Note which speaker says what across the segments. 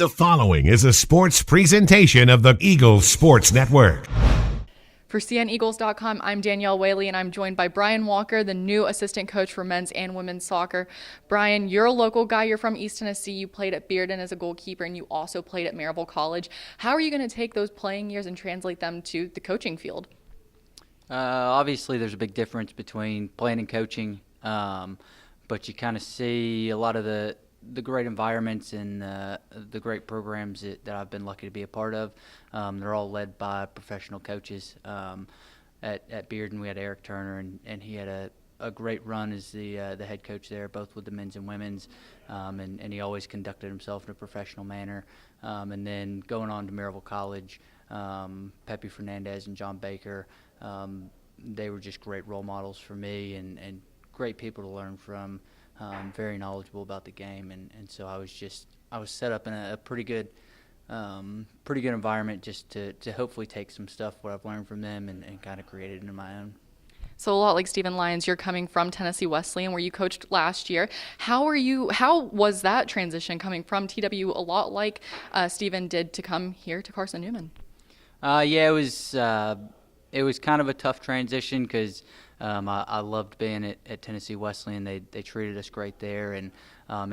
Speaker 1: The following is a sports presentation of the Eagles Sports Network.
Speaker 2: For CNEagles.com, I'm Danielle Whaley, and I'm joined by Bryan Walker, the new assistant coach for men's and women's soccer. Bryan, you're a local guy. You're from East Tennessee. You played at Bearden as a goalkeeper, and you also played at Maryville College. How are you going to take those playing years and translate them to the coaching field?
Speaker 3: Obviously, there's a big difference between playing and coaching, but you kind of see a lot of the great environments and the great programs that I've been lucky to be a part of. They're all led by professional coaches. At Bearden, we had Eric Turner, and he had a great run as the head coach there, both with the men's and women's, and he always conducted himself in a professional manner. And then going on to Maryville College, Pepe Fernandez and John Baker, they were just great role models for me and great people to learn from. Very knowledgeable about the game, and so I was set up in a pretty good environment just to hopefully take some stuff what I've learned from them and kind of create it into my own.
Speaker 2: So a lot like Stephen Lyons, you're coming from Tennessee Wesleyan, where you coached last year. How was that transition coming from TW, a lot like Stephen did, to come here to Carson-Newman?
Speaker 3: Yeah, it was kind of a tough transition because I loved being at Tennessee Wesleyan. They treated us great there, and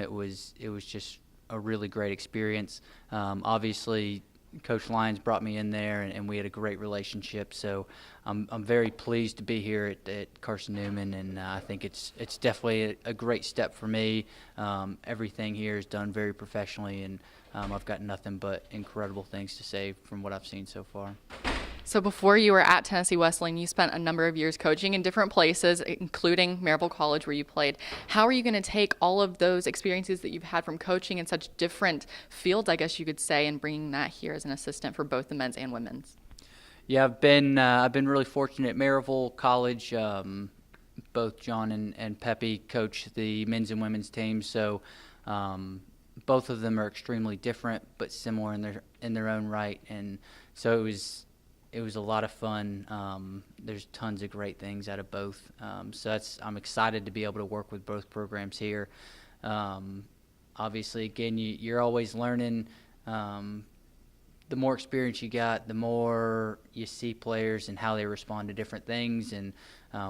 Speaker 3: it was just a really great experience. Obviously, Coach Lyons brought me in there, and we had a great relationship. So I'm very pleased to be here at Carson-Newman, and I think it's definitely a great step for me. Everything here is done very professionally, and I've got nothing but incredible things to say from what I've seen so far.
Speaker 2: So before you were at Tennessee Wesleyan, you spent a number of years coaching in different places, including Maryville College, where you played. How are you going to take all of those experiences that you've had from coaching in such different fields, I guess you could say, and bringing that here as an assistant for both the men's and women's?
Speaker 3: Yeah, I've been really fortunate at Maryville College. Both John and Pepe coach the men's and women's teams, so both of them are extremely different but similar in their own right, and so it was a lot of fun. There's tons of great things out of both. So I'm excited to be able to work with both programs here. Obviously, again, you're always learning. The more experience you got, the more you see players and how they respond to different things and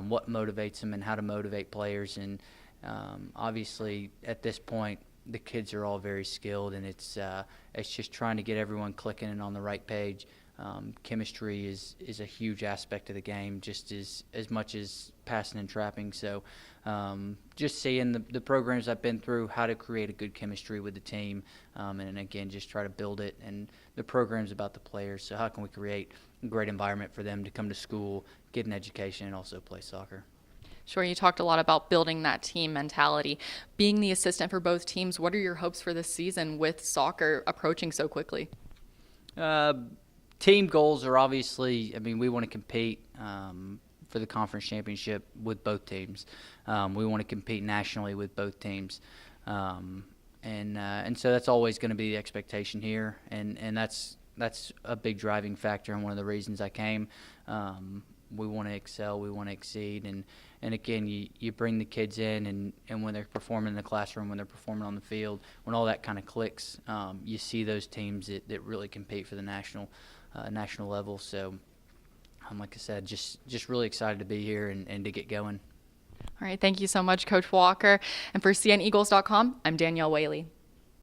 Speaker 3: what motivates them and how to motivate players. And obviously, at this point, the kids are all very skilled, and it's just trying to get everyone clicking and on the right page. Chemistry is a huge aspect of the game, just as much as passing and trapping. So just seeing the programs I've been through, how to create a good chemistry with the team, and again, just try to build it. And the program's about the players, so how can we create a great environment for them to come to school, get an education, and also play soccer?
Speaker 2: Sure, you talked a lot about building that team mentality. Being the assistant for both teams, what are your hopes for this season with soccer approaching so quickly?
Speaker 3: Team goals are obviously, we want to compete for the conference championship with both teams. We want to compete nationally with both teams. And so that's always going to be the expectation here. And that's a big driving factor and one of the reasons I came. We want to excel, we want to exceed. And again, you bring the kids in, and when they're performing in the classroom, when they're performing on the field, when all that kind of clicks, you see those teams that really compete for the national level. So, like I said, just really excited to be here and to get going.
Speaker 2: All right, thank you so much, Coach Walker. And for CNEagles.com, I'm Danielle Whaley.